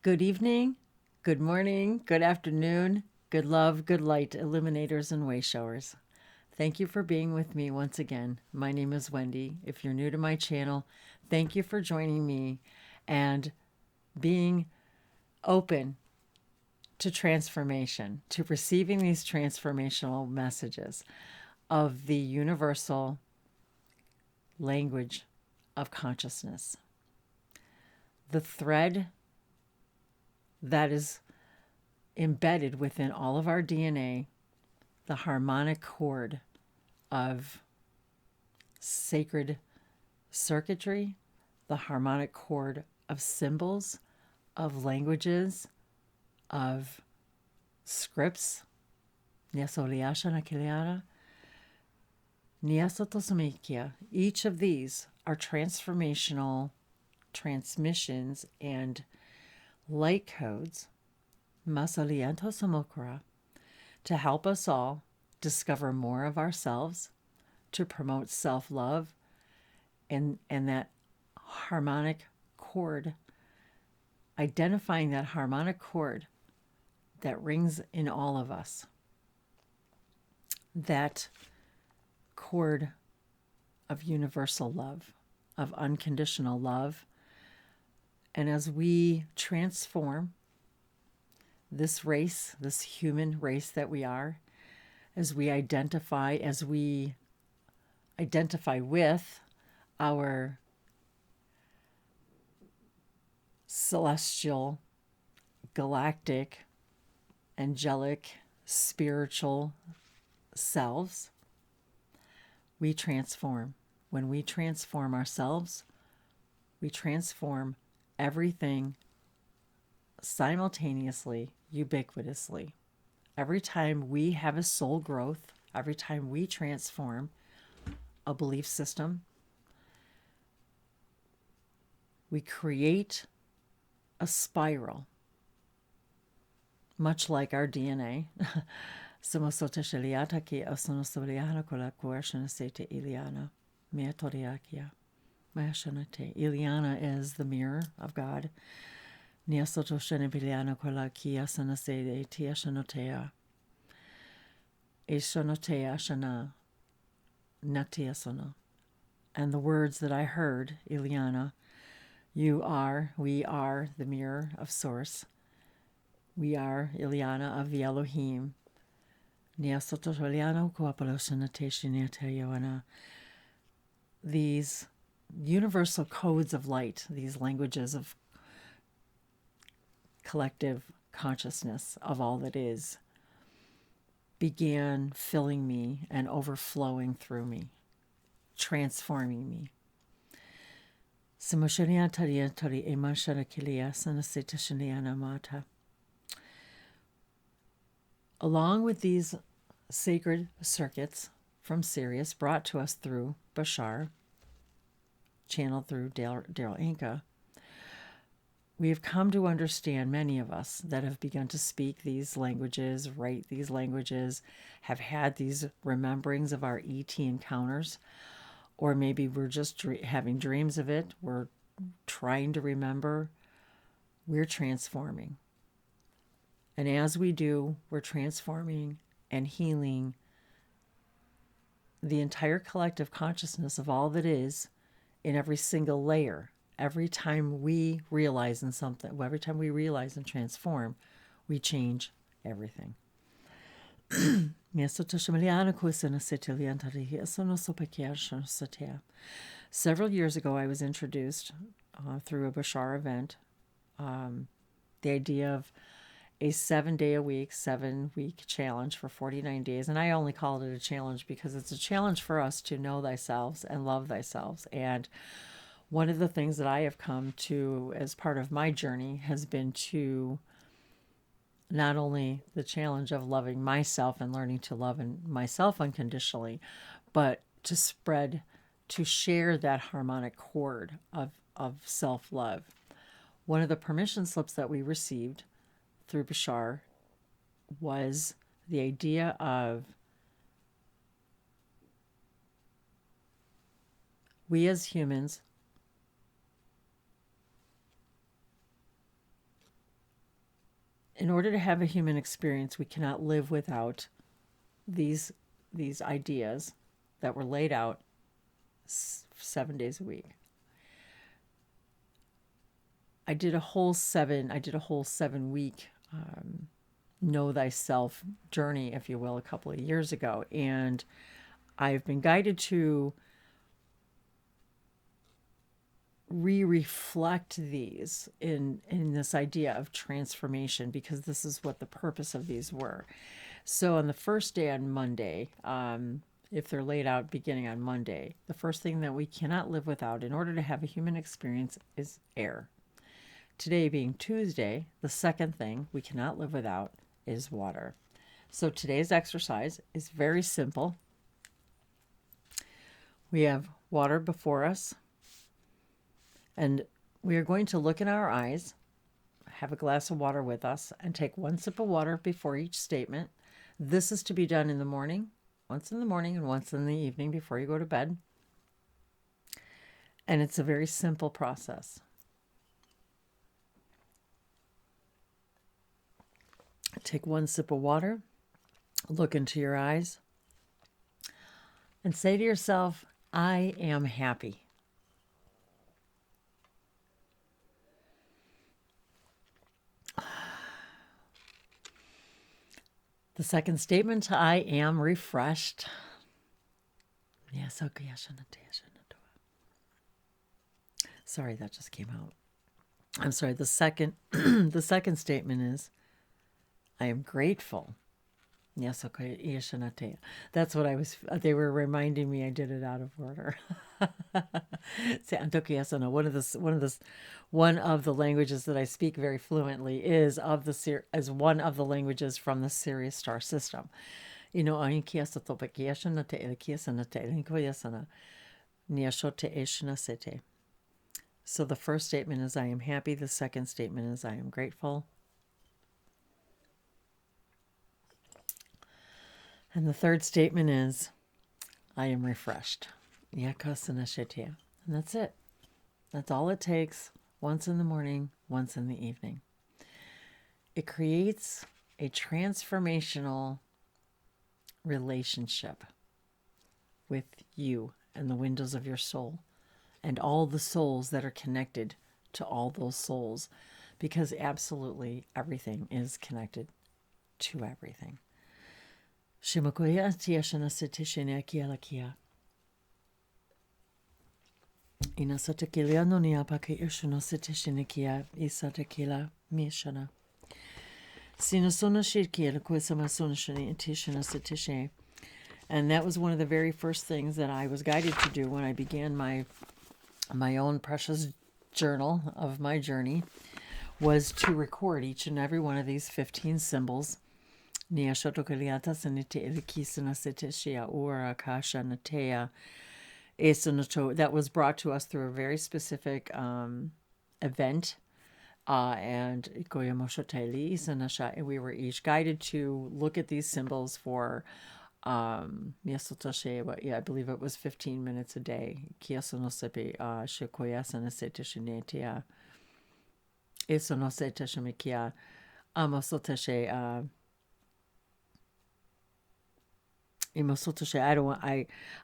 Good evening, good morning, good afternoon, good love, good light, illuminators and way showers. Thank you for being with me once again. My name is Wendy. If you're new to my channel, thank you for joining me and being open to transformation, to receiving these transformational messages of the universal language of consciousness. The thread that is embedded within all of our DNA, the harmonic chord of sacred circuitry, the harmonic chord of symbols, of languages, of scripts. Each of these are transformational transmissions and light codes, to help us all discover more of ourselves, to promote self-love, and that harmonic chord, identifying that harmonic chord that rings in all of us, that chord of universal love, of unconditional love. And as we transform this race, this human race that we are, as we identify with our celestial, galactic, angelic, spiritual selves, we transform. When we transform ourselves, we transform everything simultaneously, ubiquitously. Every time we have a soul growth, every time we transform a belief system, we create a spiral, much like our DNA. Ileana is the mirror of God. And the words that I heard, Ileana, we are the mirror of Source. We are Ileana of the Elohim. These universal codes of light, these languages of collective consciousness of all that is, began filling me and overflowing through me, transforming me. Along with these sacred circuits from Sirius, brought to us through Bashar, channeled through Daryl Inca, we have come to understand, many of us that have begun to speak these languages, write these languages, have had these rememberings of our ET encounters, or maybe we're just having dreams of it, we're trying to remember, we're transforming. And as we do, we're transforming and healing the entire collective consciousness of all that is in every single layer. Every time we realize in something, every time we realize and transform, we change everything. Several years ago, I was introduced through a Bashar event, the idea of a 7-day-a-week, 7-week challenge for 49 days. And I only called it a challenge because it's a challenge for us to know thyself and love thyself. And one of the things that I have come to as part of my journey has been to not only the challenge of loving myself and learning to love myself unconditionally, but to share that harmonic chord of self-love. One of the permission slips that we received through Bashar was the idea of we as humans in order to have a human experience, we cannot live without these ideas that were laid out 7 days a week. I did a whole 7 week know thyself journey, if you will, a couple of years ago, and I've been guided to reflect these in this idea of transformation, because this is what the purpose of these were. So on the first day, on Monday, if they're laid out beginning on Monday, the first thing that we cannot live without in order to have a human experience is air. Today being Tuesday, the second thing we cannot live without is water. So today's exercise is very simple. We have water before us, and we are going to look in our eyes, have a glass of water with us, and take one sip of water before each statement. This is to be done in the morning, once in the morning and once in the evening before you go to bed. And it's a very simple process. Take one sip of water, look into your eyes, and say to yourself, I am happy. The second statement, I am refreshed. Sorry, that just came out. I'm sorry. The second statement is, I am grateful. That's what they were reminding me I did it out of order. One of the languages that I speak very fluently is one of the languages from the Sirius star system. So the first statement is I am happy. The second statement is I am grateful. And the third statement is, I am refreshed. And that's it. That's all it takes. Once in the morning, once in the evening. It creates a transformational relationship with you and the windows of your soul and all the souls that are connected to all those souls, because absolutely everything is connected to everything. Shimakoya tiashana setishene akialakia. Inasatakila no niapaka ishuna setishene kia isatakila mishana. Sinasona shirkia kwasamasona shani tishana setishe. And that was one of the very first things that I was guided to do when I began my own precious journal of my journey, was to record each and every one of these 15 symbols. That was brought to us through a very specific event, and we were each guided to look at these symbols for I believe it was 15 minutes a day. I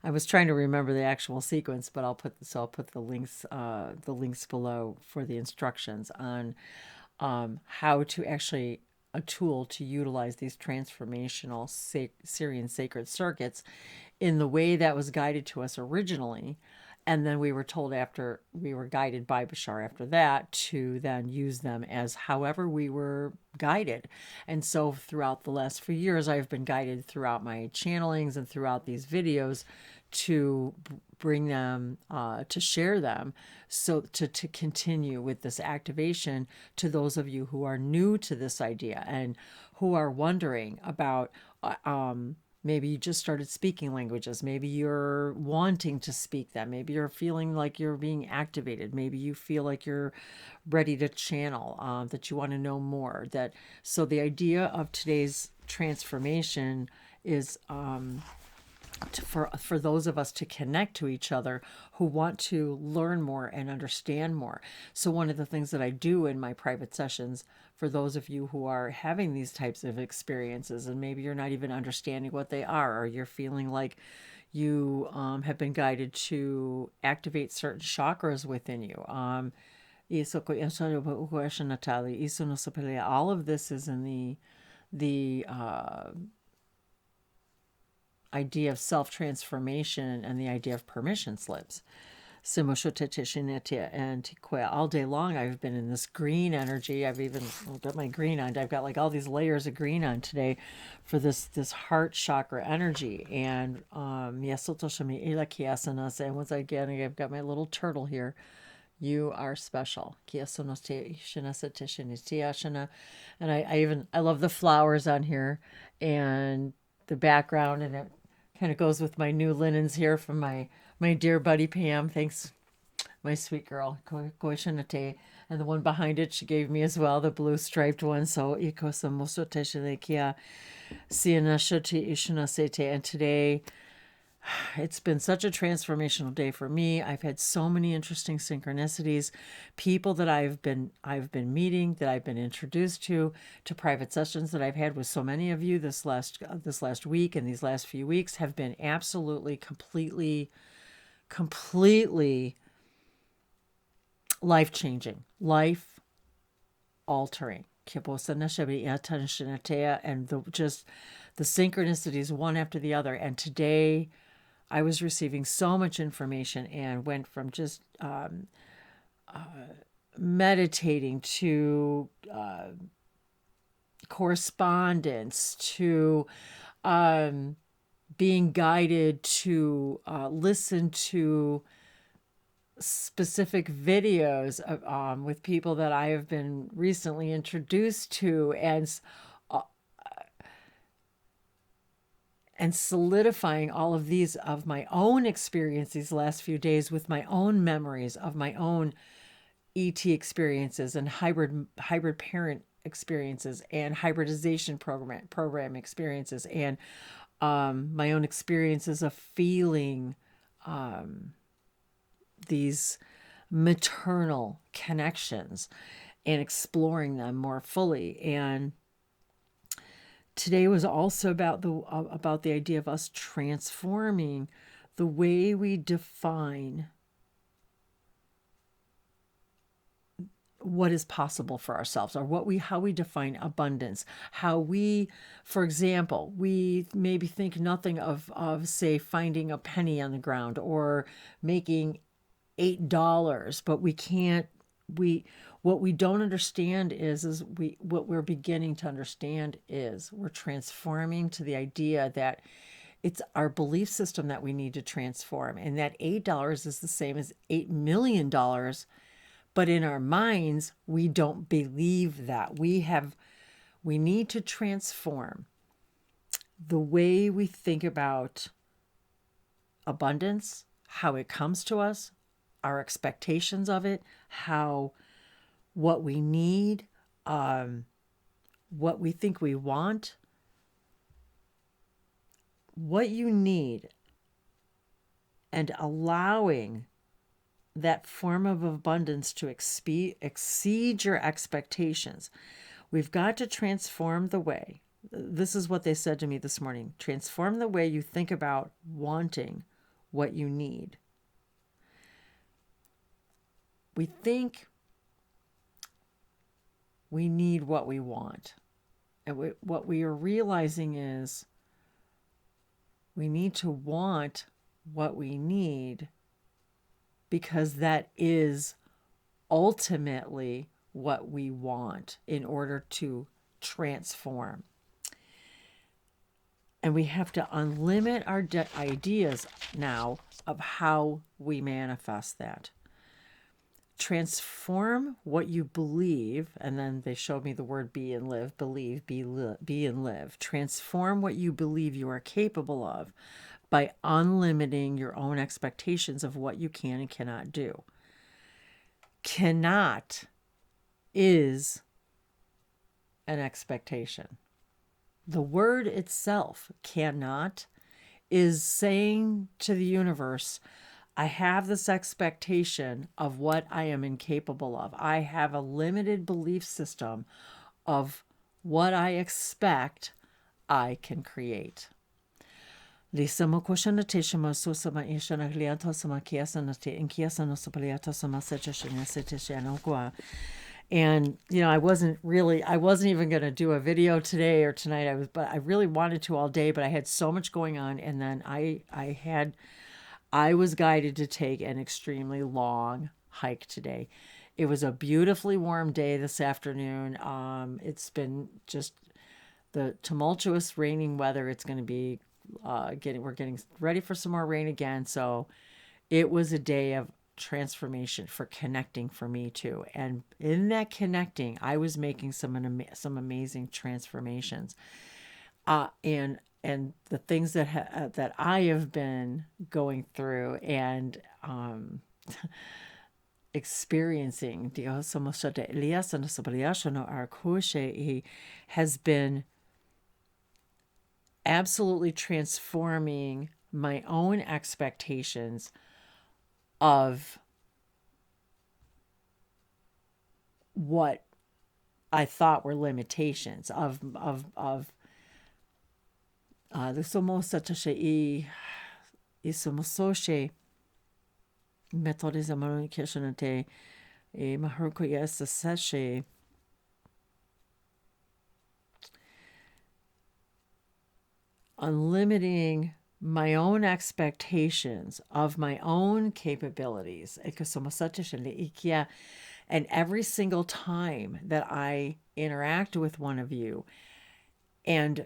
was trying to remember the actual sequence, but I'll put the links below for the instructions on how to actually a tool to utilize these transformational Syrian sacred circuits in the way that was guided to us originally. And then we were told, after we were guided by Bashar after that, to then use them as however we were guided. And so throughout the last few years, I've been guided throughout my channelings and throughout these videos to bring them, to share them, so to continue with this activation to those of you who are new to this idea and who are wondering about, maybe you just started speaking languages. Maybe you're wanting to speak them. Maybe you're feeling like you're being activated. Maybe you feel like you're ready to channel, that you want to know more. So the idea of today's transformation is for those of us to connect to each other who want to learn more and understand more. So one of the things that I do in my private sessions, for those of you who are having these types of experiences, and maybe you're not even understanding what they are, or you're feeling like you have been guided to activate certain chakras within you. All of this is in the idea of self-transformation and the idea of permission slips. And all day long I've been in this green energy. I've even got my green on. I've got like all these layers of green on today for this heart chakra energy. And and once again, I've got my little turtle here. You are special. And I love the flowers on here and the background, and it kind of goes with my new linens here from my dear buddy Pam. Thanks, my sweet girl. And the one behind it she gave me as well, the blue striped one. So and today it's been such a transformational day for me. I've had so many interesting synchronicities, people that I've been meeting, that I've been introduced to private sessions that I've had with so many of you this last week and these last few weeks have been absolutely, completely life-changing, life-altering. And the synchronicities one after the other. And today I was receiving so much information and went from just meditating to correspondence to being guided to listen to specific videos of, with people that I have been recently introduced to, and solidifying all of these of my own experience these last few days with my own memories of my own ET experiences and hybrid parent experiences and hybridization program experiences, and my own experiences of feeling these maternal connections and exploring them more fully. And today was also about the idea of us transforming the way we define what is possible for ourselves, or how we define abundance. How we, for example, we maybe think nothing of say finding a penny on the ground or making $8, but we can't. What we don't understand is what we're beginning to understand is we're transforming to the idea that it's our belief system that we need to transform, and that $8 is the same as $8 million. But in our minds, we don't believe that. We need to transform the way we think about abundance, how it comes to us, our expectations of it, what we need, what we think we want. What you need, and allowing that form of abundance to exceed your expectations. We've got to transform the way. This is what they said to me this morning. Transform the way you think about wanting what you need. We think we need what we want. And what we are realizing is we need to want what we need, because that is ultimately what we want in order to transform. And we have to unlimit our ideas now of how we manifest that. Transform what you believe, and then they showed me the word be and live, believe, be and live. Transform what you believe you are capable of by unlimiting your own expectations of what you can and cannot do. Cannot is an expectation. The word itself, cannot, is saying to the universe, I have this expectation of what I am incapable of. I have a limited belief system of what I expect I can create. Lisamo koshana teshama susama ishana gliata sama kiasana te in kiasana supaliata sama sechashana setashana. And I wasn't even going to do a video today or tonight. But I really wanted to all day, but I had so much going on. And then I was guided to take an extremely long hike today. It was a beautifully warm day this afternoon. It's been just the tumultuous raining weather. It's going to be we're getting ready for some more rain again. So it was a day of transformation for connecting for me too. And in that connecting, I was making some amazing transformations. And the things that I have been going through and experiencing has been absolutely transforming my own expectations of what I thought were limitations of the somosatashe isomososhe methodism kishanate e maherko yesashe unlimiting my own expectations of my own capabilities. And every single time that I interact with one of you and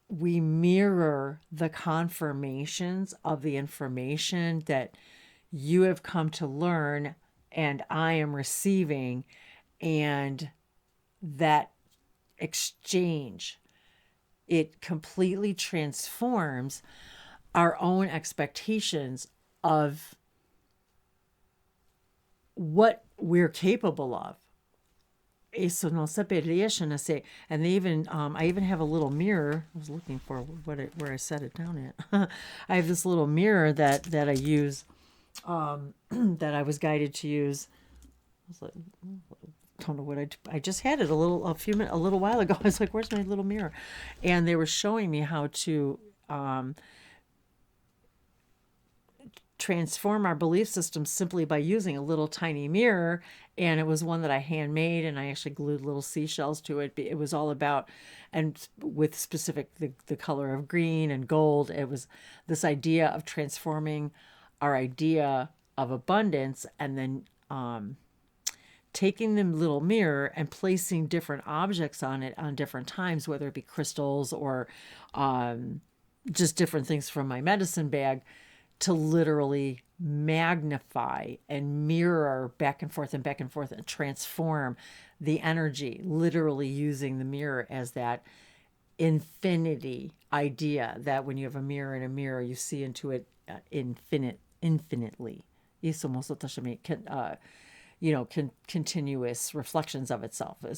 we mirror the confirmations of the information that you have come to learn and I am receiving, and that exchange, it completely transforms our own expectations of what we're capable of. And they even, I even have a little mirror. I was looking for where I set it down at. I have this little mirror that I use, that I was guided to use. I was like, don't know what I just had it a little while ago. I was like, where's my little mirror? And they were showing me how to transform our belief system simply by using a little tiny mirror. And it was one that I handmade, and I actually glued little seashells to it. It was all about, and with specific the color of green and gold. It was this idea of transforming our idea of abundance, and then taking the little mirror and placing different objects on it on different times, whether it be crystals or just different things from my medicine bag, to literally magnify and mirror back and forth and transform the energy, literally using the mirror as that infinity idea that when you have a mirror in a mirror, you see into it infinitely. Continuous reflections of itself. And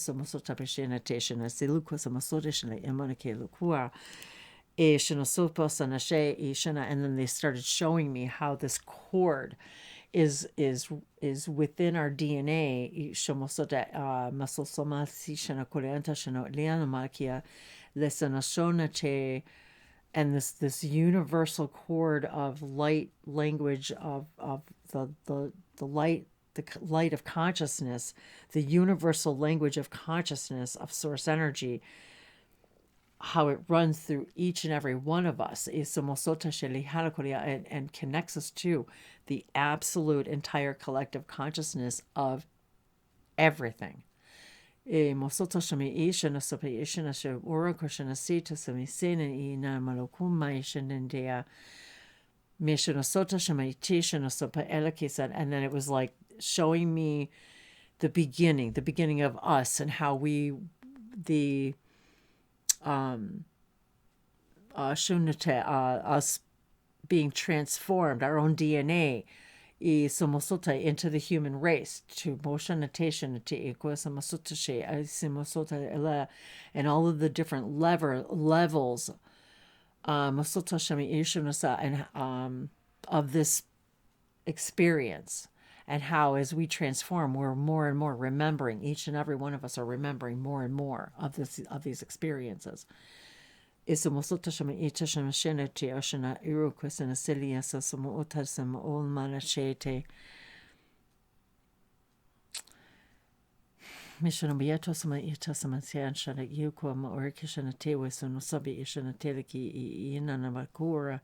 then they started showing me how this cord is within our DNA. And this universal cord of light language of the light of consciousness, the universal language of consciousness of source energy, how it runs through each and every one of us, and connects us to the absolute entire collective consciousness of everything. And then it was like showing me the beginning of us, and how us being transformed, our own DNA, into the human race, to and all of the different levels and of this experience, and how as we transform, we're more and more remembering. Each and every one of us are remembering more and more of these experiences. Missiono bieto sama ita sama sian shana yuko ma orikishana tewe sono sabi ishana teleki ina na makura.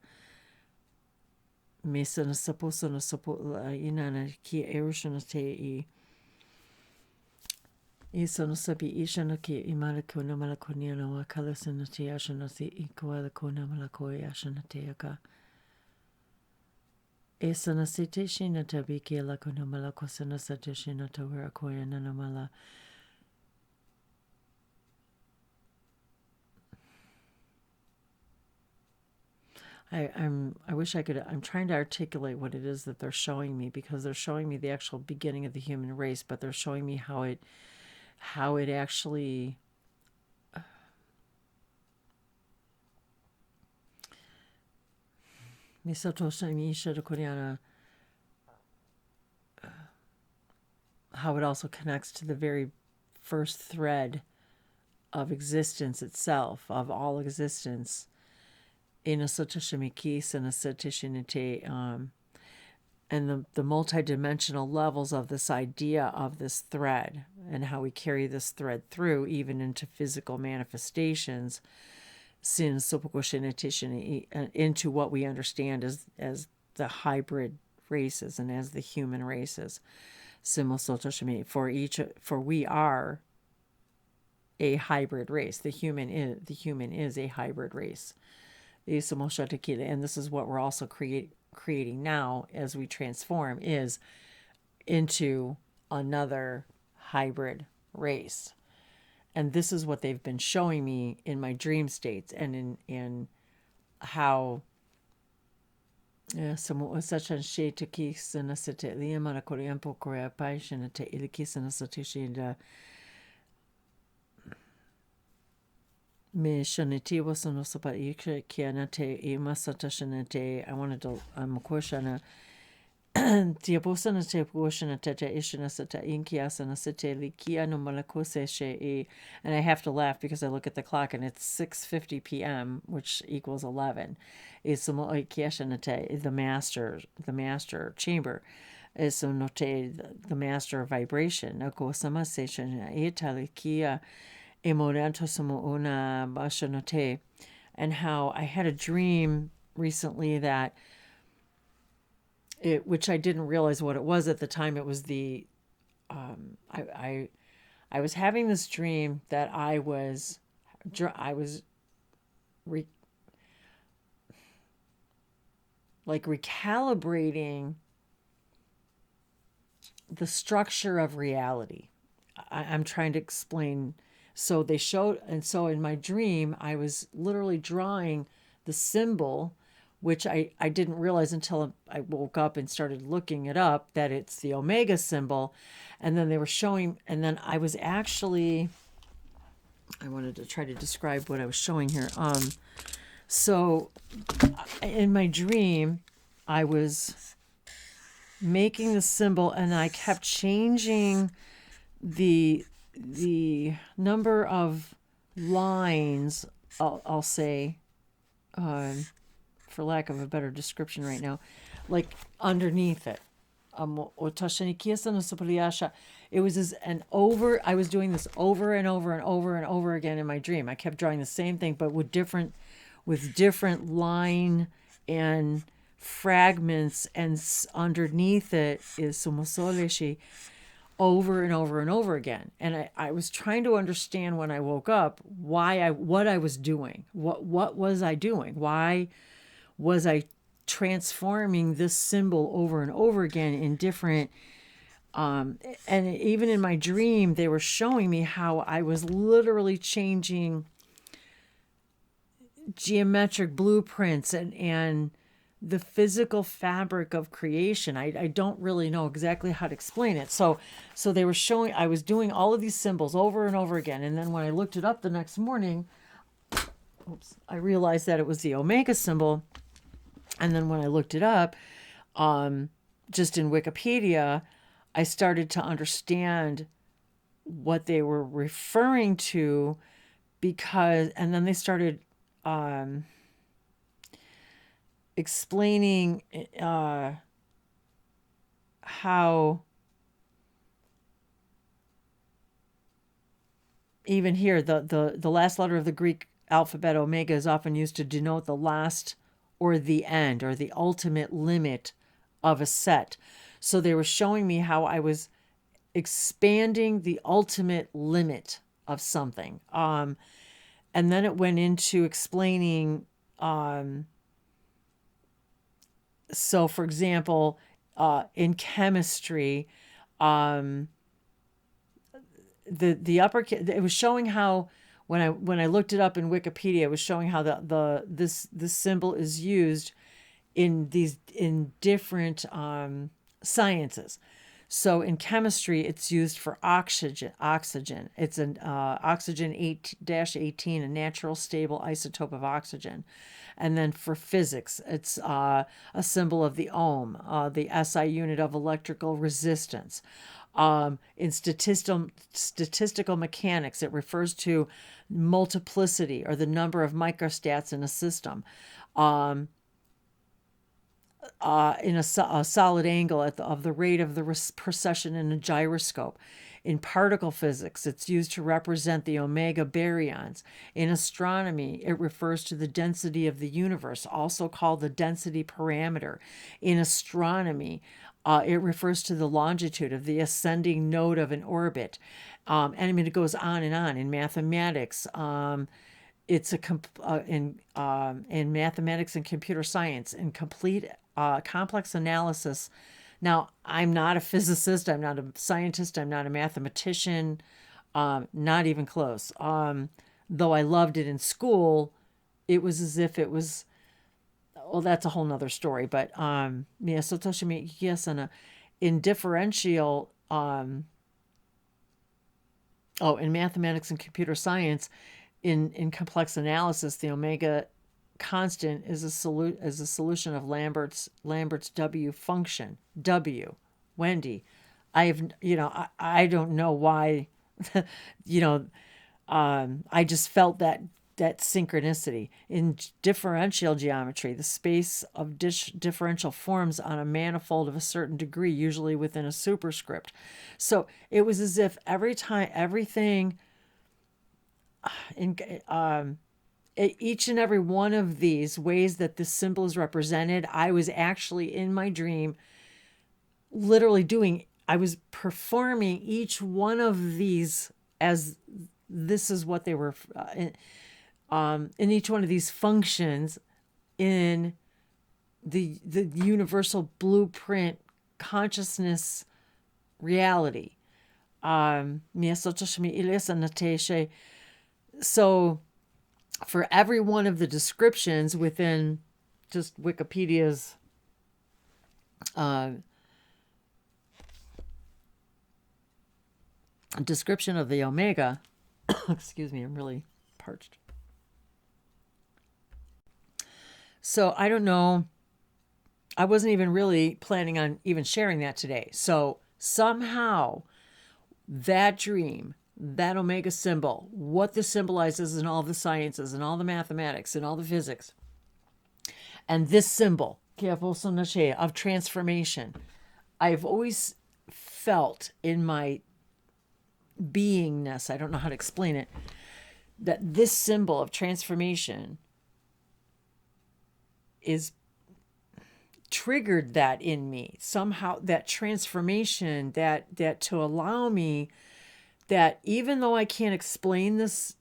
Misana saposo no sapo ina na ki erushana te sono sabi ishana ki imalako na malakonia na wakalasana te ashana te ikualako na malakoi ashana te aka. Esana sete shina tabiki alako na malakosana sate shina tawera koya na mala. I wish I could. I'm trying to articulate what it is that they're showing me, because they're showing me the actual beginning of the human race, but they're showing me how it actually how it also connects to the very first thread of existence itself, of all existence. In a satashimikis and a satishinite, and the multidimensional levels of this idea of this thread, and how we carry this thread through even into physical manifestations, into what we understand as the hybrid races and as the human races. For we are a hybrid race. The human is a hybrid race. And this is what we're also creating now as we transform, is into another hybrid race. And this is what they've been showing me in my dream states, and in how me shaniti was no sapa ikre kianate imasata shanate. I wanted to makoshana tiaposana te poshana tete ishana sata inkiasana sate likia no malakose she. And I have to laugh because I look at the clock and it's 6:50 p.m., which equals 11. Is the master chamber. Is note the master vibration. Nako sama session italikia. And how I had a dream recently that which I didn't realize what it was at the time. It was the I was having this dream that I was recalibrating the structure of reality. I'm trying to explain. So they showed, and so in my dream, I was literally drawing the symbol, which I didn't realize until I woke up and started looking it up, that it's the Omega symbol. And then they were showing, and then I was actually, I wanted to try to describe what I was showing here. So in my dream, I was making the symbol, and I kept changing the number of lines, I'll say, for lack of a better description right now, like underneath it. It was I was doing this over and over and over and over again in my dream. I kept drawing the same thing, but with different line and fragments, and underneath it is Sumosoleshi, over and over and over again. And I was trying to understand when I woke up what I was doing. What was I doing? Why was I transforming this symbol over and over again in different and even in my dream, they were showing me how I was literally changing geometric blueprints and the physical fabric of creation. I don't really know exactly how to explain it. So they were showing, I was doing all of these symbols over and over again. And then when I looked it up the next morning, I realized that it was the omega symbol. And then when I looked it up, just in Wikipedia, I started to understand what they were referring to, and then they started explaining how even here the last letter of the Greek alphabet omega is often used to denote the last or the end or the ultimate limit of a set. So they were showing me how I was expanding the ultimate limit of something. And then it went into explaining, so for example, in chemistry, the upper, it was showing how when I looked it up in Wikipedia, it was showing how this symbol is used in different sciences. So in chemistry, it's used for oxygen. It's an oxygen 8-18, a natural stable isotope of oxygen. And then for physics, it's a symbol of the ohm, the SI unit of electrical resistance. In statistical mechanics, it refers to multiplicity or the number of microstats in a system. In a solid angle of the rate of the precession in a gyroscope. In particle physics, it's used to represent the omega baryons. In astronomy, it refers to the density of the universe, also called the density parameter. In astronomy, it refers to the longitude of the ascending node of an orbit. And I mean, it goes on and on. In mathematics, it's in mathematics and computer science and complete complex analysis. Now, I'm not a physicist, I'm not a scientist, I'm not a mathematician, not even close. Though I loved it in school, it was as if it was, well, that's a whole nother story. But in differential, in mathematics and computer science, in complex analysis, the omega constant is a solution of Lambert's W function. W, Wendy. I don't know why, I just felt that synchronicity. In differential geometry, the space of differential forms on a manifold of a certain degree, usually within a superscript. So it was as if everything in each and every one of these ways that this symbol is represented, I was actually in my dream literally I was performing each one of these as this is what they were in each one of these functions in the universal blueprint consciousness reality. So for every one of the descriptions within just Wikipedia's description of the omega, excuse me, I'm really parched. So I don't know. I wasn't even really planning on even sharing that today. So somehow that dream, that omega symbol, what this symbolizes in all the sciences and all the mathematics and all the physics, and this symbol of transformation, I've always felt in my beingness, I don't know how to explain it, that this symbol of transformation is triggered that in me somehow, that transformation, that to allow me, that even though I can't explain this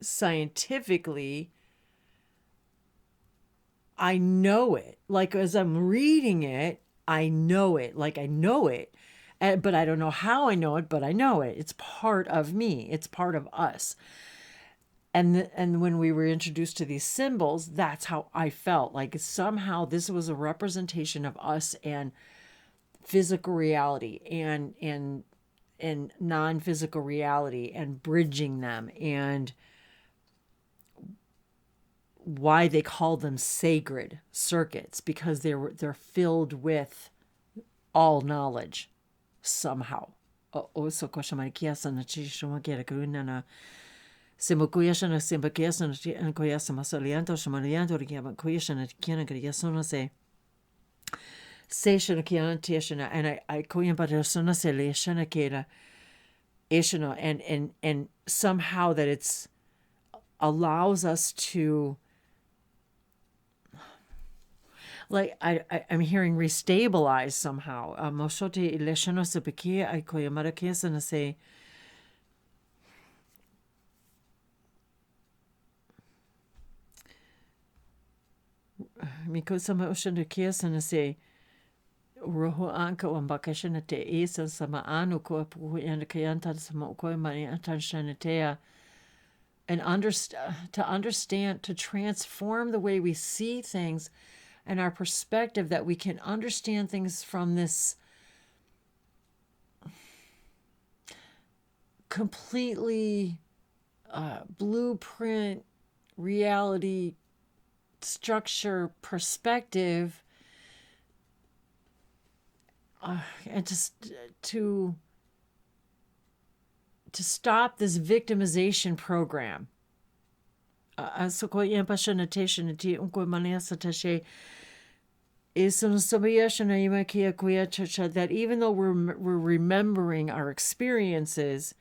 scientifically, I know it. Like as I'm reading it, I know it. Like I know it. But I don't know how I know it, but I know it. It's part of me. It's part of us. And when we were introduced to these symbols, that's how I felt. Like somehow this was a representation of us and physical reality and in non-physical reality and bridging them, and why they call them sacred circuits, because they're filled with all knowledge somehow. So koshamarikiasa na chishuma kera kunana simukuyashana simbakiyasana and koyasa masalianto shamalianto rikiama kuyashana kiana kriyasona se seshana kiana tiashana, and I koyambatasona se leshana kera ishana, and somehow that it's allows us to, like, I'm hearing restabilize somehow. Moshote ileshano sepiki I koyamarakiasa na se Mikosama Oshanakiasa na se Roho Anka Wambakashana te Isa Sama Anu Ko and Kayanta Sama Koi Mani Atanshanetea, and to understand, to transform the way we see things and our perspective, that we can understand things from this completely blueprint reality structure perspective, and just to stop this victimization program. That even though we're remembering our experiences,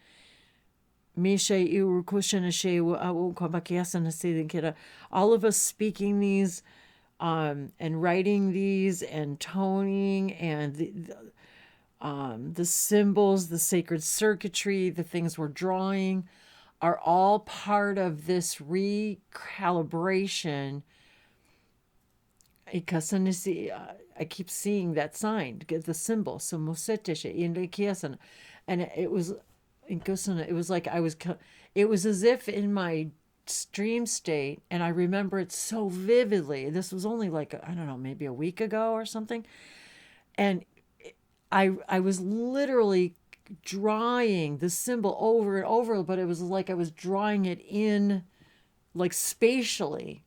all of us speaking these and writing these and toning and the symbols, the sacred circuitry, the things we're drawing are all part of this recalibration. I keep seeing that sign, the symbol, and it was like it was as if in my dream state, and I remember it so vividly. This was only like, I don't know, maybe a week ago or something, and I was literally drawing the symbol over and over, but it was like I was drawing it in, like, spatially.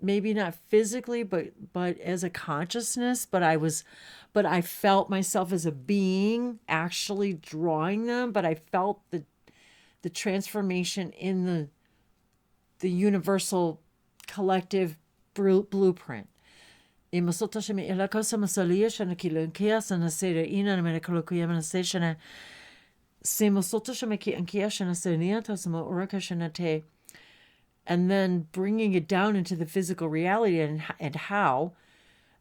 Maybe not physically, but as a consciousness. But I felt myself as a being actually drawing them. But I felt the transformation in the universal collective blueprint. And then bringing it down into the physical reality, and how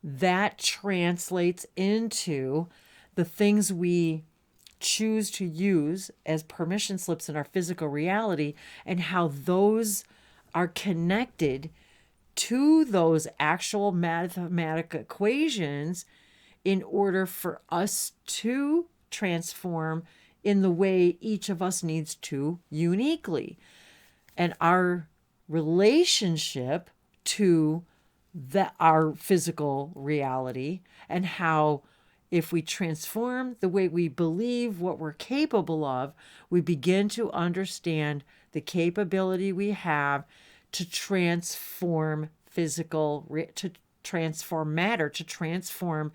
that translates into the things we choose to use as permission slips in our physical reality, and how those are connected to those actual mathematical equations in order for us to transform in the way each of us needs to uniquely. And our relationship to our physical reality, and how if we transform the way we believe what we're capable of, we begin to understand the capability we have to transform to transform matter, to transform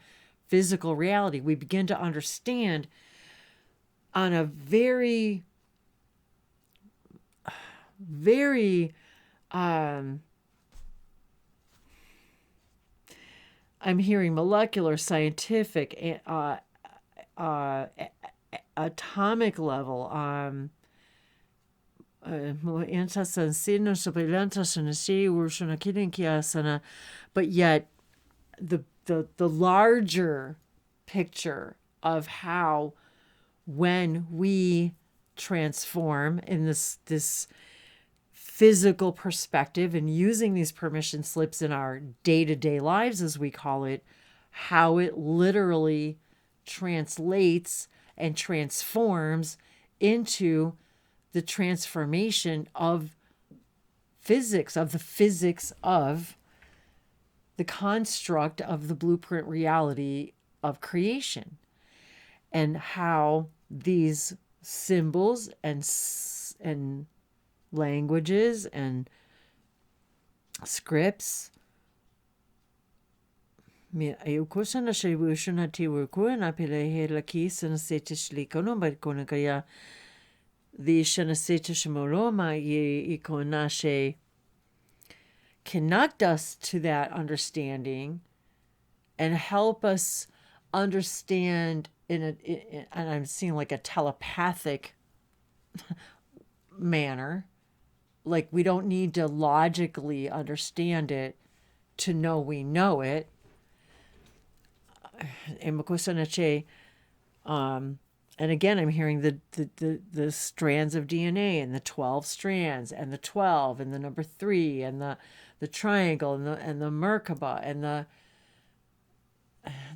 physical reality. We begin to understand on a very, very I'm hearing molecular, scientific, atomic level, but yet the larger picture of how, when we transform in this physical perspective and using these permission slips in our day-to-day lives, as we call it, how it literally translates and transforms into the transformation of physics, of the construct of the blueprint reality of creation, and how these symbols and languages and scripts eu kusana shewushuna tiwukuna pile la kisana setishli kono but kona kaya the shana setishmoloma ye ikonashe connect us to that understanding and help us understand and I'm seeing like a telepathic manner. Like we don't need to logically understand it to know we know it. And again, I'm hearing the strands of DNA and the 12 strands and the 12 and the number 3 and the triangle and the Merkaba and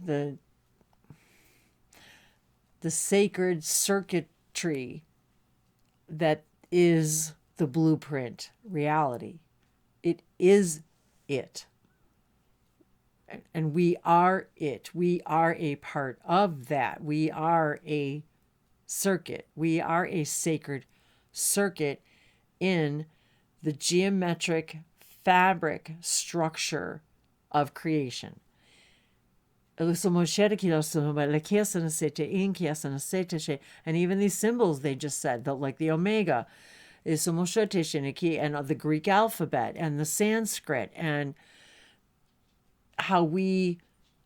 the sacred circuitry that is the blueprint reality. It is it. And we are it. We are a part of that. We are a circuit. We are a sacred circuit in the geometric fabric structure of creation. And even these symbols they just said, like the Omega, and the Greek alphabet and the Sanskrit, and how we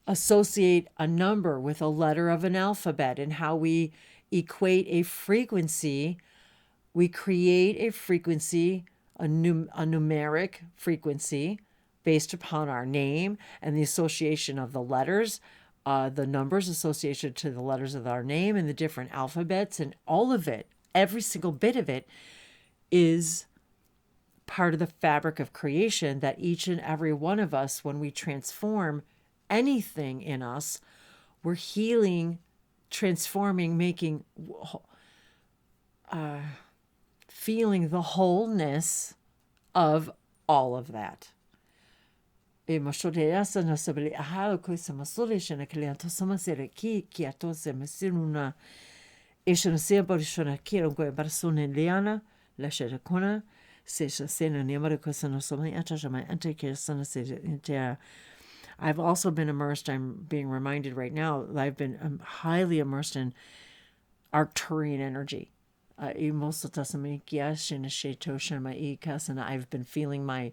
associate a number with a letter of an alphabet, and how we equate a frequency. We create a frequency, a numeric frequency based upon our name and the association of the letters, the numbers associated to the letters of our name and the different alphabets, and all of it, every single bit of it is part of the fabric of creation that each and every one of us, when we transform anything in us, we're healing, transforming, making, feeling the wholeness of all of that. I've also been immersed, I'm being reminded right now, I've been highly immersed in Arcturian energy. And I've been feeling my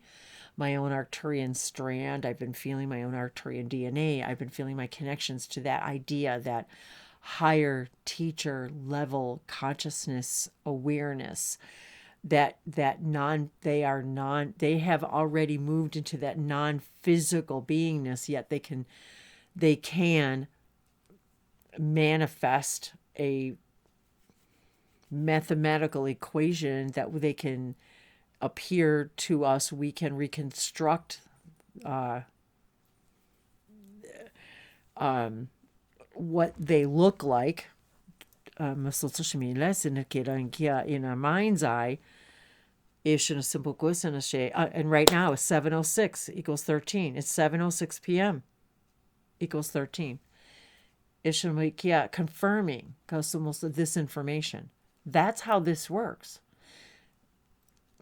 own Arcturian strand. I've been feeling my own Arcturian DNA. I've been feeling my connections to that idea, that higher teacher level consciousness awareness, they have already moved into that non-physical beingness, yet they can manifest a mathematical equation that they can appear to us. We can reconstruct what they look like in our mind's eye. And right now it's 7:06 equals 13. It's 7:06 p.m. equals 13. Confirming this information. That's how this works.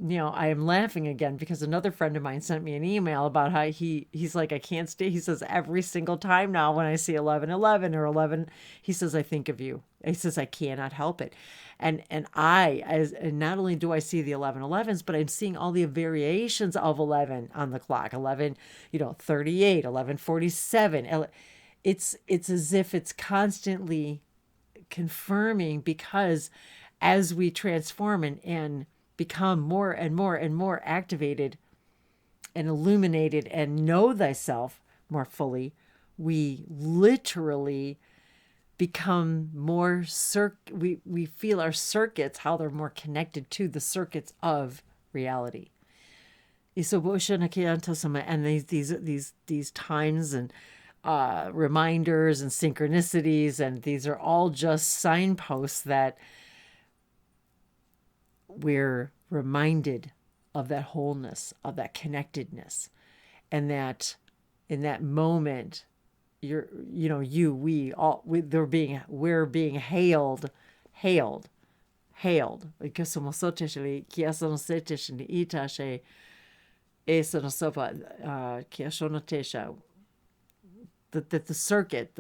I am laughing again because another friend of mine sent me an email about how he's like, I can't stay. He says, every single time now when I see 11:11 or 11, he says, I think of you. He says, I cannot help it. And not only do I see the 11:11s, but I'm seeing all the variations of 11 on the clock. 11, 38, 11:47. It's as if it's constantly confirming, because as we transform and become more and more and more activated and illuminated and know thyself more fully, we literally become more we feel our circuits, how they're more connected to the circuits of reality. And these times and reminders and synchronicities, and these are all just signposts that we're reminded of that wholeness, of that connectedness, and that in that moment, you're, you, we, all, we're being hailed. Because somos soteshli, kia sono seteshli, itashe, e sono sopa, kia sono tesha. That the circuit,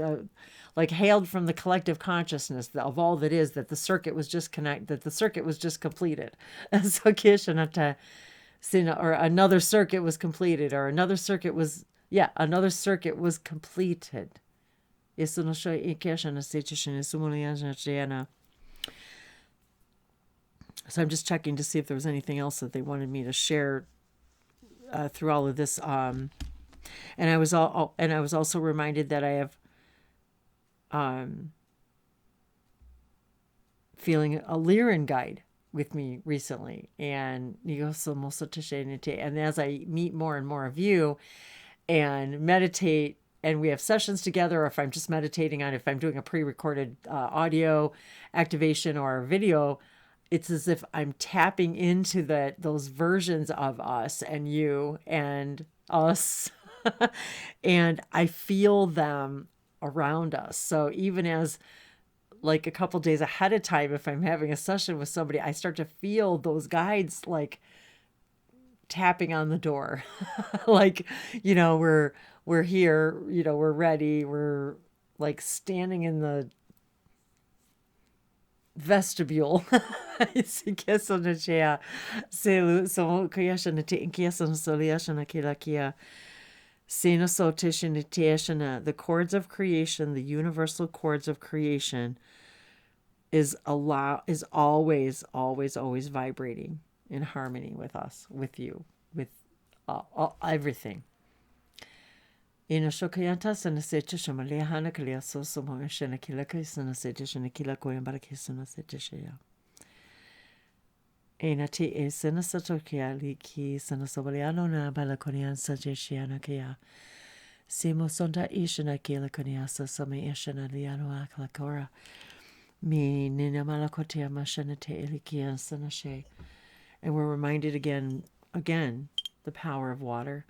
like hailed from the collective consciousness of all that is, that the circuit was just that the circuit was just completed. So kishanata, or another circuit was completed, or another circuit was completed. So I'm just checking to see if there was anything else that they wanted me to share through all of this. And I was also reminded that I have feeling a Lyran guide with me recently, and as I meet more and more of you and meditate, and we have sessions together, or if I'm just meditating on, if I'm doing a pre-recorded audio activation or video, it's as if I'm tapping into those versions of us and you and us and I feel them around us. So even as like a couple days ahead of time, if I'm having a session with somebody, I start to feel those guides like tapping on the door. Like, we're here, we're ready. We're like standing in the vestibule. The chords of creation, the universal chords of creation is always vibrating in harmony with us, with you, with everything. Ina shokayanta sana secha shamalia hana kalia so somo shana kilaka sana secha shana kilako yambaraki sana secha shaya. Ina ti e sana satokia liki sana sobaliano na balakonian saja shiana kaya. Simo sonda ishana kila koniasa sama ishana liano aklakora. Mi nina malakotia mashana te ilikia sana she. And we're reminded again, the power of water.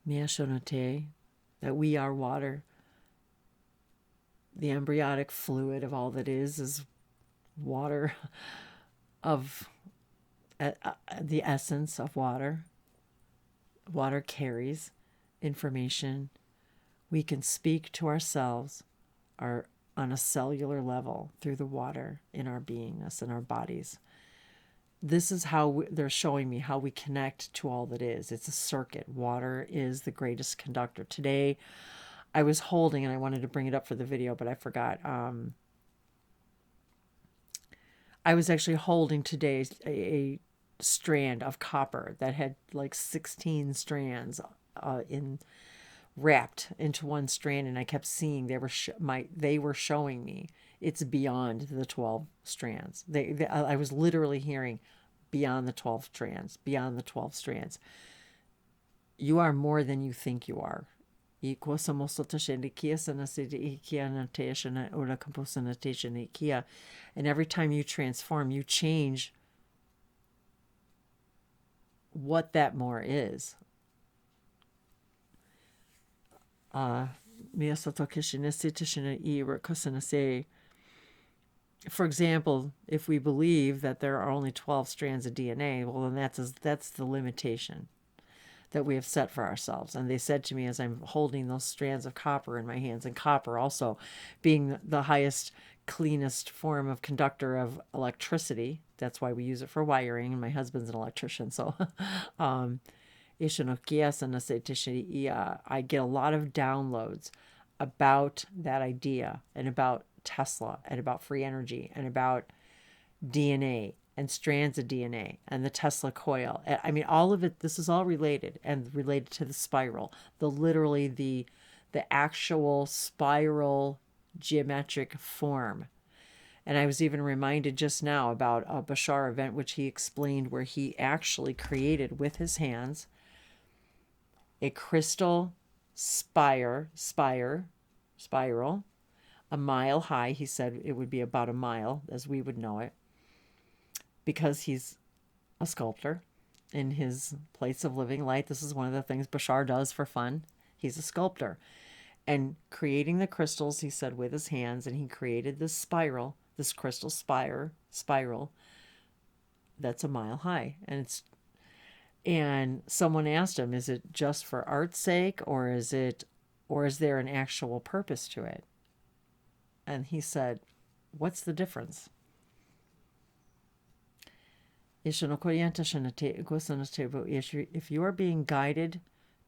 Miashonote, that we are water. The embryonic fluid of all that is water, of the essence of water. Water carries information. We can speak to ourselves on a cellular level through the water in our beingness, in our bodies. This is how they're showing me how we connect to all that is. It's a circuit. Water is the greatest conductor. Today, I was holding, and I wanted to bring it up for the video, but I forgot. I was actually holding today a strand of copper that had like 16 strands wrapped into one strand, and I kept seeing they were showing me it's beyond the 12 strands. I was literally hearing beyond the 12 strands, beyond the 12 strands. You are more than you think you are. And every time you transform, you change what that more is. For example, if we believe that there are only 12 strands of DNA, well, then that's the limitation that we have set for ourselves. And they said to me as I'm holding those strands of copper in my hands, and copper also being the highest, cleanest form of conductor of electricity. That's why we use it for wiring, and my husband's an electrician. So I get a lot of downloads about that idea, and about Tesla, and about free energy, and about DNA and strands of DNA and the Tesla coil. I mean, all of it, this is all related, and related to the spiral, the actual spiral geometric form. And I was even reminded just now about a Bashar event, which he explained, where he actually created with his hands a crystal spiral, a mile high. He said it would be about a mile as we would know it, because he's a sculptor in his place of living light. This is one of the things Bashar does for fun. He's a sculptor. and creating the crystals, he said, with his hands, and he created this spiral, this crystal spiral that's a mile high. And someone asked him, is it just for art's sake, or is there an actual purpose to it? And he said, what's the difference? If you are being guided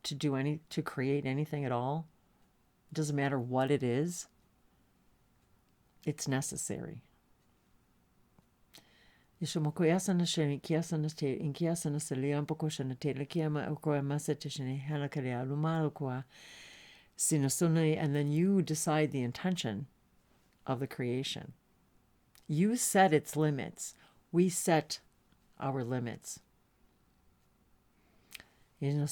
to create anything at all, it doesn't matter what it is, it's necessary. And then you decide the intention of the creation. You set its limits. We set our limits. And the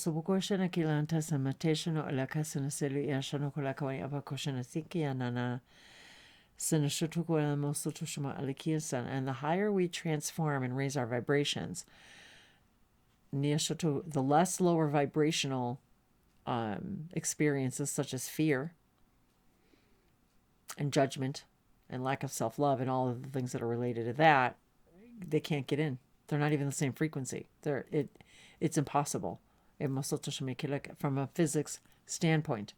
higher we transform and raise our vibrations, the less lower vibrational experiences such as fear and judgment and lack of self-love and all of the things that are related to that, they can't get in. They're not even the same frequency. It's impossible. From a physics standpoint,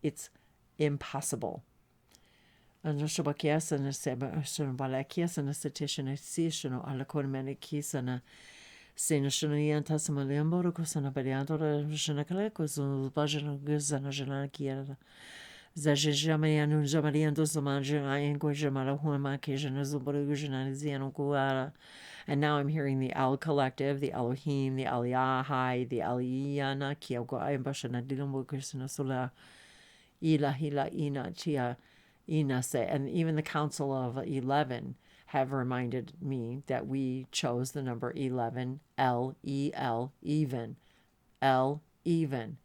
it's impossible. And now I'm hearing the El Collective, the Elohim, the El Yahai, the El Yana, and even the Council of 11 have reminded me that we chose the number 11, L-E-L, even. L, even.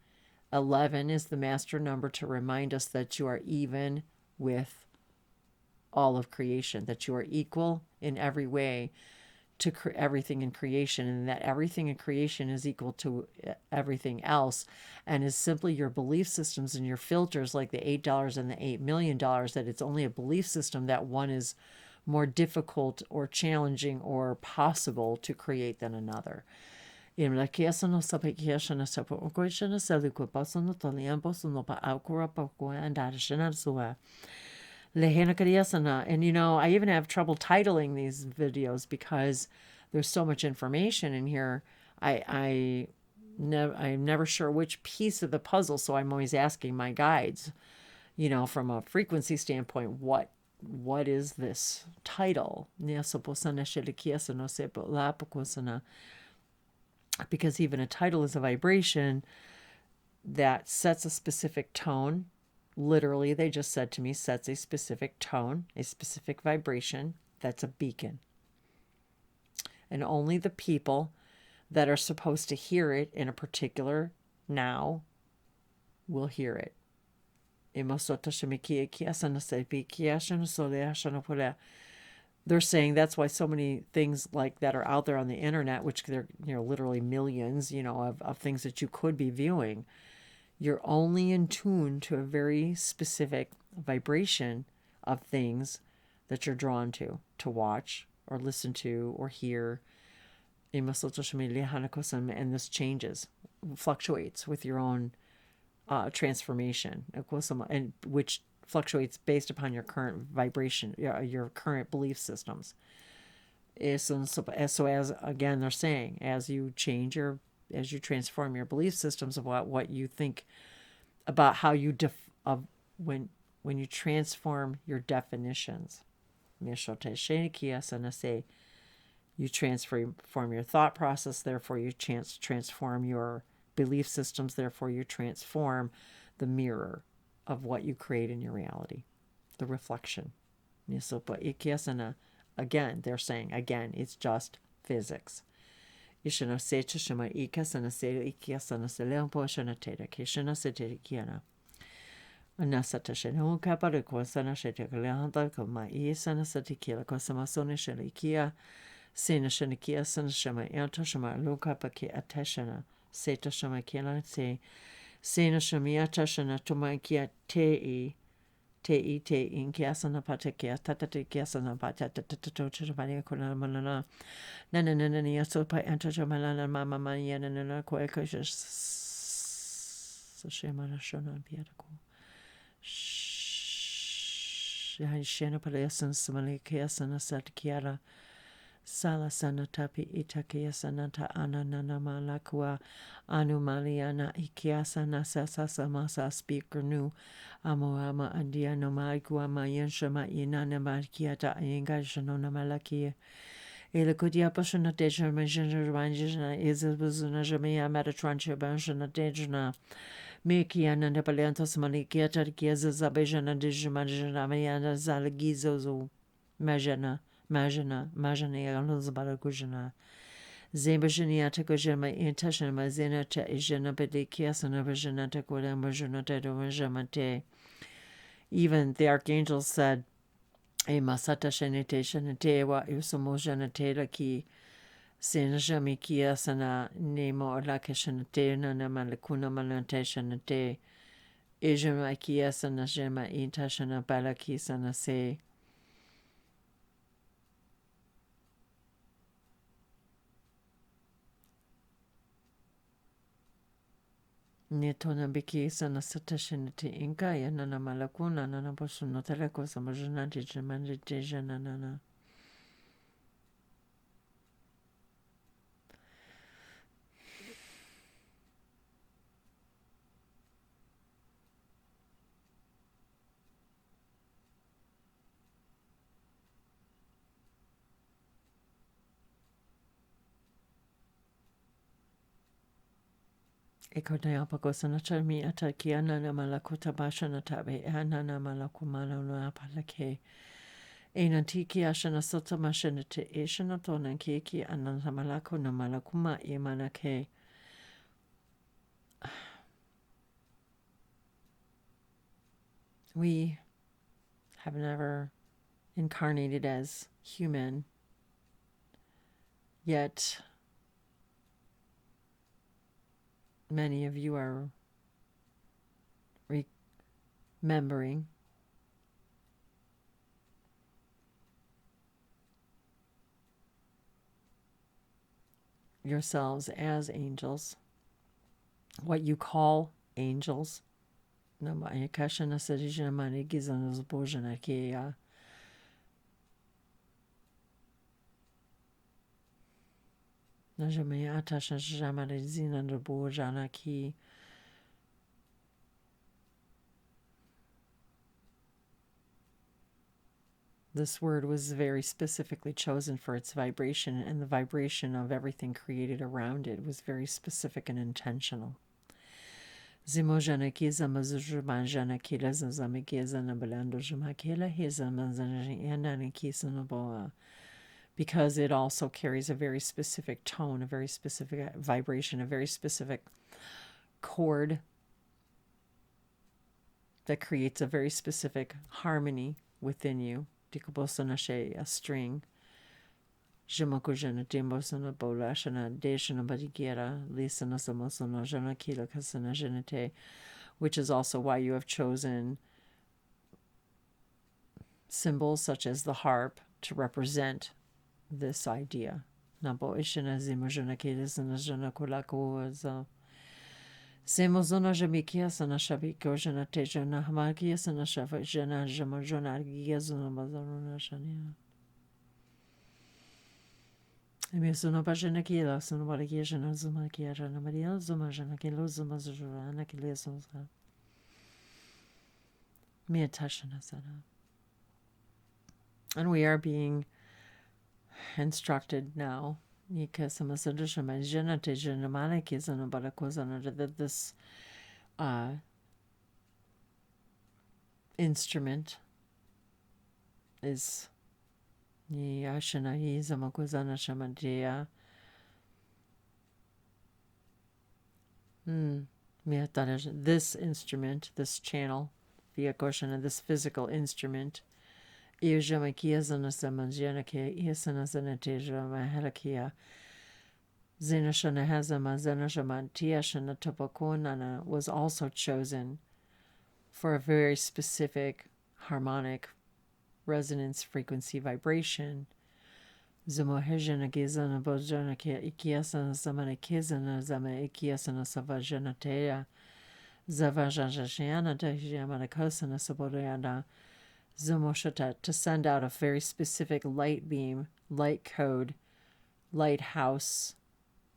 11 is the master number to remind us that you are even with all of creation, that you are equal in every way to everything in creation, and that everything in creation is equal to everything else, and is simply your belief systems and your filters, like the $8 and the $8 million, that it's only a belief system that one is more difficult or challenging or possible to create than another. And I even have trouble titling these videos because there's so much information in here. I'm never sure which piece of the puzzle, so I'm always asking my guides, from a frequency standpoint, what is this title? Because even a title is a vibration that sets a specific tone. Literally, they just said to me, sets a specific tone, a specific vibration. That's a beacon. And only the people that are supposed to hear it in a particular now will hear it. They're saying that's why so many things like that are out there on the internet, which they're literally millions, of things that you could be viewing. You're only in tune to a very specific vibration of things that you're drawn to watch or listen to or hear. And this fluctuates with your own transformation, and which fluctuates based upon your current vibration, your current belief systems. So as again, they're saying, as you transform your belief systems about what you think about how you when you transform your definitions, you transform your thought process, therefore you transform your belief systems, therefore you transform the mirror of what you create in your reality, the reflection. Again, they're saying, it's just physics. Sena shamiata shana tomakia te in kiasana patakia tatate kiasana patata chabania kona manana nananania so pa antajamalana mama maniana nana koekosha shemana shona piatako shena paleasan samali kiasana satkiara Sala sanatapi itakia sanata ananana malakua anumaliana ikiasana sasa masa speaker nu amoama andiano maikua mayenshama inana markiata inga shanona malakia ele kudia pasana deja majana izabuzuna jamia metatrancha banshana dejana Mikiana Nepaliantos Malikiata Kieza Zabejana Dijimajana Mayana Zalagizozo Majana Zbalagujana Zembajania Tekojama Intashama Zenata Ijana Pedikiasana Vajana Tekodam Vajana Tedovajamate. Even the archangels said, E Masata Shanite Shanate wa Usomojana Telaki. Senajami kiasana nemo lakashanate nana malakuna malante shanate ejama kiasana jema intashana balakisana se netona bikisana satashanate inka ya nana malakuna nana bosuno teleko samajanati jamandite janana. Ekodayapakosana chami atakiana na malakuta bashana tabe anana malakumana no apalake. Enantiki ashana sota mashanate eshana tonan keki ananta malako na malakuma emanake. We have never incarnated as human, yet many of you are remembering yourselves as angels, what you call angels. Namayakashana Sarijana Manigizana Zbojana Kea. Najamayata Shamarizina Bojana Ki. This word was very specifically chosen for its vibration, and the vibration of everything created around it was very specific and intentional. Zimojana kiza mazujumajana kila zazamikiza na balando jumakila hiza mazanjana kisa naboa. Because it also carries a very specific tone, a very specific vibration, a very specific chord that creates a very specific harmony within you. A string. Jimakujana Dimbosana Bolashana Deshana Badigira Lisana Samosana Jana Kila Kasana Genete, which is also why you have chosen symbols such as the harp to represent this idea. Nabo Ishana Zimajana Kilisana Jana Kulakuaza Semozona Jamikia Sana Shabiko Jana Tejana Hamakia Sana Shafa Jana Jamajana Giazuna Bazaruna Shania. Emisuna Bajana Kila, Sunabaki Jana Zumakia Jana Maria Zuma Jana Kilo Zuma Zurana Kilesonsa Miatashana Sana. And we are being instructed now that this instrument is this instrument, this channel, this physical instrument, is Zenashana Hazama Zenashama Tiashana Topokonana was also chosen for a very specific harmonic resonance frequency vibration. Zamohejana Gizana Bojana Ikiasana Zamana Kizana Zama Ikiasana Savajana Tea Zavajana Dajamana Kosana Saboreana Zamoshata, to send out a very specific light beam, light code, lighthouse,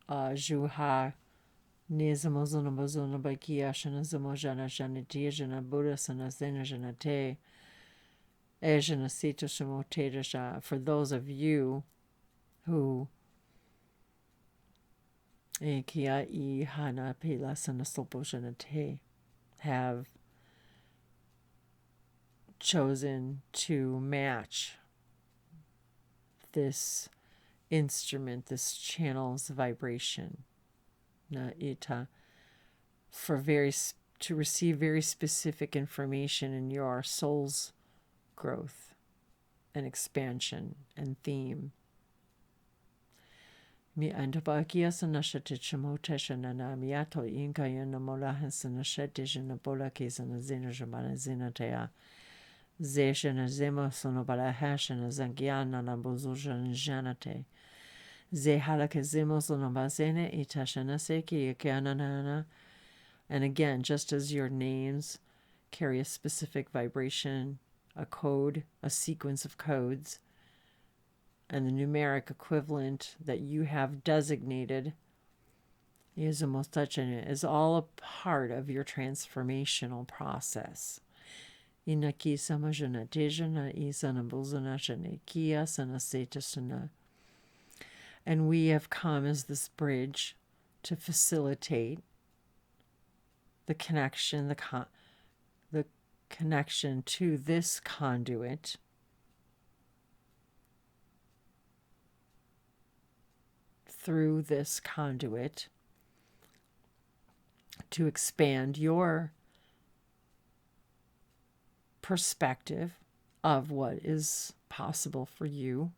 Juha, Nizamozuna Bozuna Bakiashana Zamojana Janitijana Buddhasana Zenajana Te Ejana Sita Shamoteja, for those of you who Ekia I Hana Pelasana Sopojana Te have chosen to match this instrument, this channel's vibration, na ita, for to receive very specific information in your soul's growth and expansion and theme. Mi antabakia sanashatichamo teshanana miato inkayana molahasanashatishana bolakisana zinajamana zinatea. Zeshana zemo sonobala hashana zangiana na bozujana janate. Zehalaka zemo sonobazene itashana seki yakanana. And again, just as your names carry a specific vibration, a code, a sequence of codes, and the numeric equivalent that you have designated is all a part of your transformational process. Inaki samajana tejana isana buzana shane kia sana setasana. And we have come as this bridge to facilitate the connection, the connection to this conduit through this conduit to expand your perspective of what is possible for you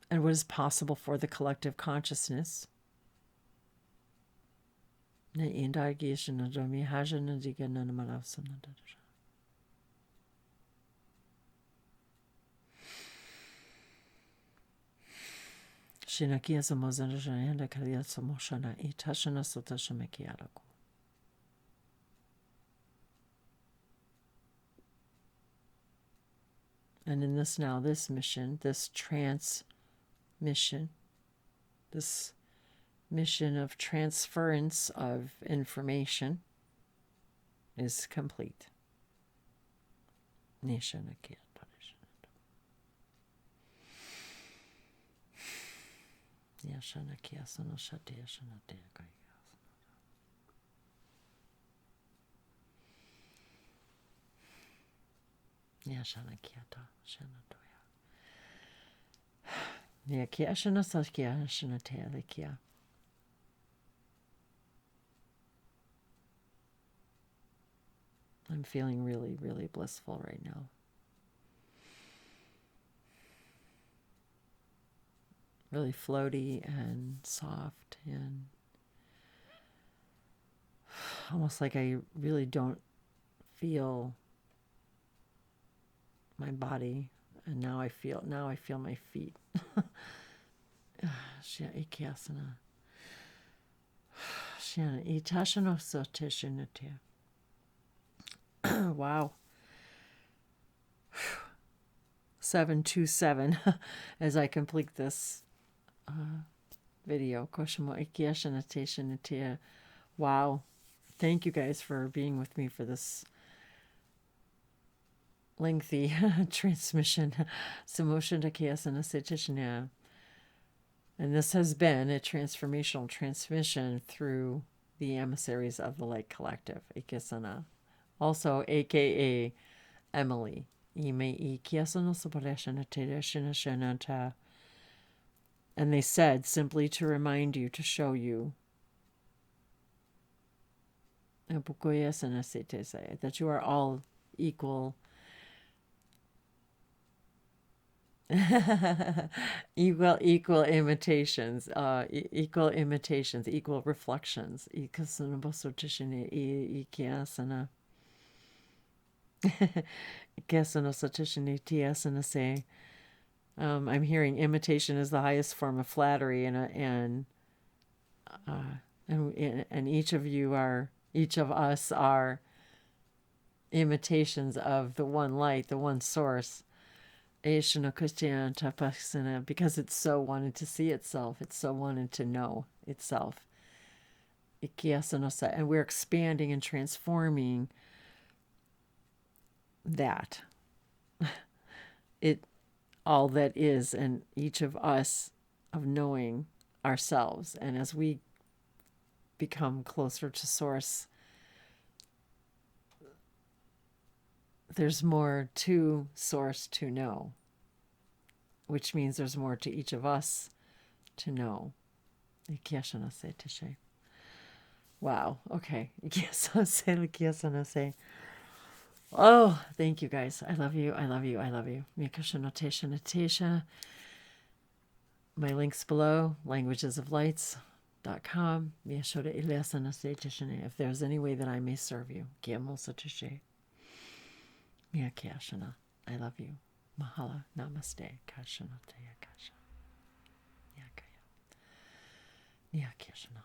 and what is possible for the collective consciousness. Shinakia samozana shana kalia samoshana itashana sotashamekialaku. And in this now, this mission, this transmission, this mission of transference of information is complete. Nishanakia. Yashanakia sonoshatia shanatia kaya. Yashanakiata shanatoya. Yakia shanasakia shanatea likia. I'm feeling really, really blissful right now. Really floaty and soft and almost like I really don't feel my body, and now I feel my feet. Wow. 727 as I complete this video. Wow. Thank you guys for being with me for this lengthy transmission. And this has been a transformational transmission through the emissaries of the Light Collective. Also, aka Emili. And they said simply to remind you, to show you that you are all equal Equal imitations, equal imitations, equal reflections. Ikasana ikiasana. Ikasana sotishini tiasana say. I'm hearing imitation is the highest form of flattery, and each of us are imitations of the one light, the one source. Because it's so wanted to see itself, it's so wanted to know itself. And we're expanding and transforming that. All that is, and each of us of knowing ourselves. And as we become closer to source, there's more to source to know, which means there's more to each of us to know. Wow. Okay. Oh, thank you guys. I love you. I love you. I love you. My links below, languagesoflights.com. If there's any way that I may serve you. I love you. Mahala. Namaste. Kashanataya kasha. Nyakaya. Nyakashana.